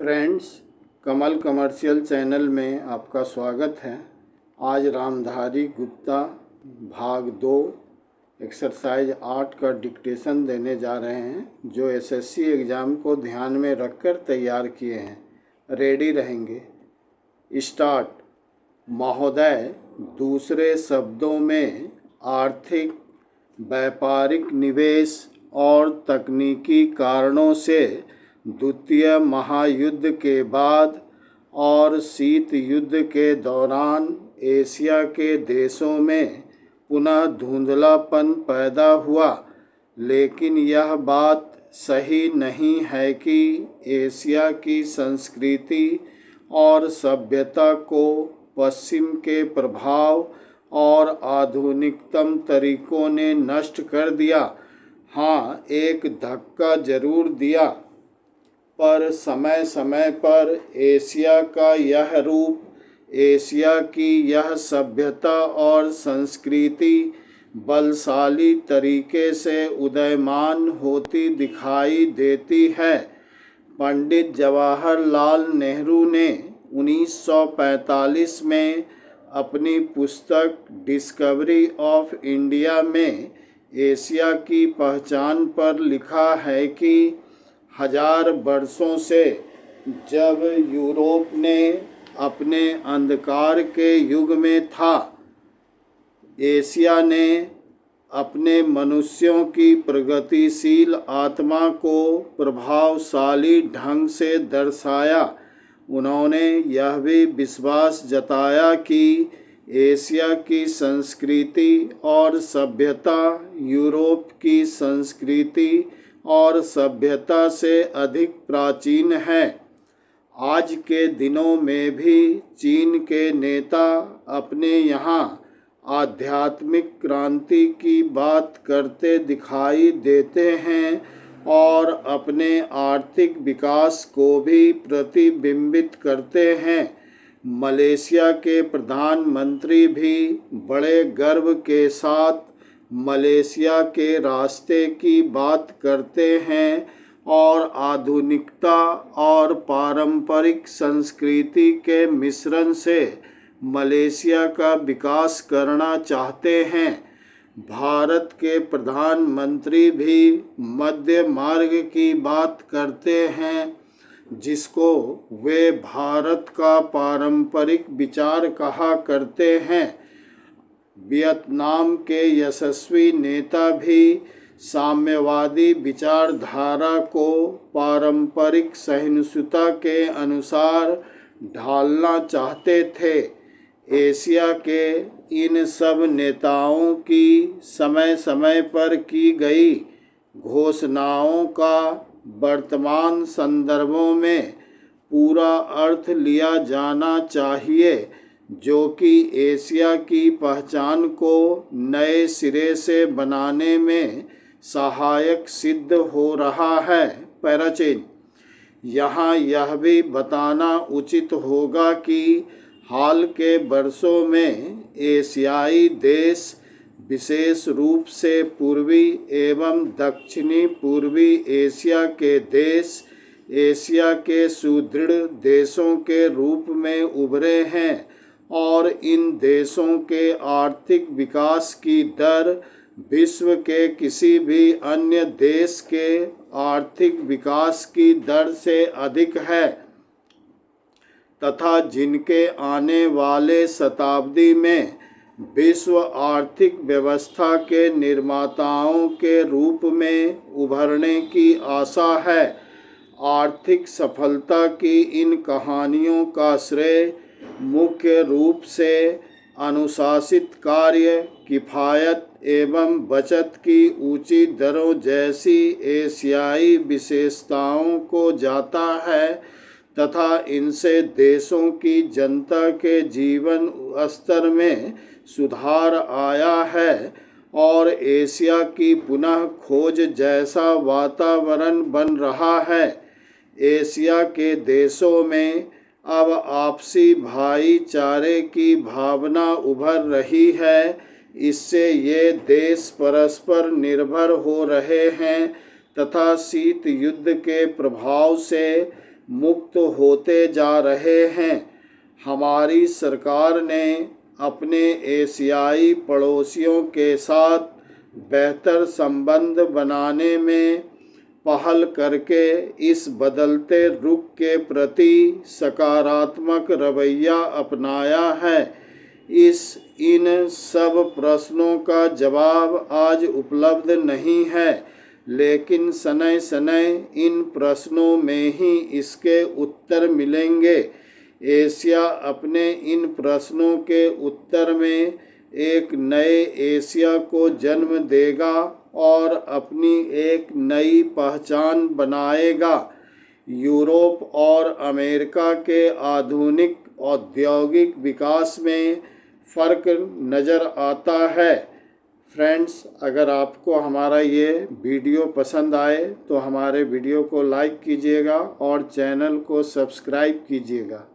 Friends, कमल commercial channel में आपका स्वागत है। आज रामधारी गुप्ता भाग 2 एक्सरसाइज 8 का डिक्टेशन देने जा रहे हैं, जो एसएससी एग्ज़ाम को ध्यान में रखकर तैयार किए हैं। रेडी रहेंगे। स्टार्ट। महोदय, दूसरे शब्दों में आर्थिक, व्यापारिक निवेश और तकनीकी कारणों से द्वितीय महायुद्ध के बाद और शीत युद्ध के दौरान एशिया के देशों में पुनः धुंधलापन पैदा हुआ, लेकिन यह बात सही नहीं है कि एशिया की संस्कृति और सभ्यता को पश्चिम के प्रभाव और आधुनिकतम तरीकों ने नष्ट कर दिया। हाँ, एक धक्का जरूर दिया, पर समय समय पर एशिया का यह रूप, एशिया की यह सभ्यता और संस्कृति बलशाली तरीके से उदयमान होती दिखाई देती है। पंडित जवाहरलाल नेहरू ने 1945 में अपनी पुस्तक डिस्कवरी ऑफ इंडिया में एशिया की पहचान पर लिखा है कि 1000 वर्षों से जब यूरोप ने अपने अंधकार के युग में था, एशिया ने अपने मनुष्यों की प्रगतिशील आत्मा को प्रभावशाली ढंग से दर्शाया। उन्होंने यह भी विश्वास जताया कि एशिया की संस्कृति और सभ्यता यूरोप की संस्कृति और सभ्यता से अधिक प्राचीन है। आज के दिनों में भी चीन के नेता अपने यहाँ आध्यात्मिक क्रांति की बात करते दिखाई देते हैं और अपने आर्थिक विकास को भी प्रतिबिंबित करते हैं। मलेशिया के प्रधानमंत्री भी बड़े गर्व के साथ मलेशिया के रास्ते की बात करते हैं और आधुनिकता और पारंपरिक संस्कृति के मिश्रण से मलेशिया का विकास करना चाहते हैं। भारत के प्रधानमंत्री भी मध्य मार्ग की बात करते हैं, जिसको वे भारत का पारंपरिक विचार कहा करते हैं। वियतनाम के यशस्वी नेता भी साम्यवादी विचारधारा को पारंपरिक सहिष्णुता के अनुसार ढालना चाहते थे। एशिया के इन सब नेताओं की समय समय पर की गई घोषणाओं का वर्तमान संदर्भों में पूरा अर्थ लिया जाना चाहिए, जो कि एशिया की पहचान को नए सिरे से बनाने में सहायक सिद्ध हो रहा है। पैराचेन। यहाँ यह भी बताना उचित होगा कि हाल के वर्षों में एशियाई देश, विशेष रूप से पूर्वी एवं दक्षिणी पूर्वी एशिया के देश, एशिया के सुदृढ़ देशों के रूप में उभरे हैं और इन देशों के आर्थिक विकास की दर विश्व के किसी भी अन्य देश के आर्थिक विकास की दर से अधिक है तथा जिनके आने वाले शताब्दी में विश्व आर्थिक व्यवस्था के निर्माताओं के रूप में उभरने की आशा है। आर्थिक सफलता की इन कहानियों का श्रेय मुख्य रूप से अनुशासित कार्य, किफ़ायत एवं बचत की ऊंची दरों जैसी एशियाई विशेषताओं को जाता है तथा इनसे देशों की जनता के जीवन स्तर में सुधार आया है और एशिया की पुनः खोज जैसा वातावरण बन रहा है। एशिया के देशों में अब आपसी भाईचारे की भावना उभर रही है। इससे ये देश परस्पर निर्भर हो रहे हैं तथा शीत युद्ध के प्रभाव से मुक्त होते जा रहे हैं। हमारी सरकार ने अपने एशियाई पड़ोसियों के साथ बेहतर संबंध बनाने में पहल करके इस बदलते रुख के प्रति सकारात्मक रवैया अपनाया है। इन सब प्रश्नों का जवाब आज उपलब्ध नहीं है, लेकिन समय समय इन प्रश्नों में ही इसके उत्तर मिलेंगे। एशिया अपने इन प्रश्नों के उत्तर में एक नए एशिया को जन्म देगा और अपनी एक नई पहचान बनाएगा। यूरोप और अमेरिका के आधुनिक औद्योगिक विकास में फ़र्क नज़र आता है। फ्रेंड्स, अगर आपको हमारा ये वीडियो पसंद आए तो हमारे वीडियो को लाइक कीजिएगा और चैनल को सब्सक्राइब कीजिएगा।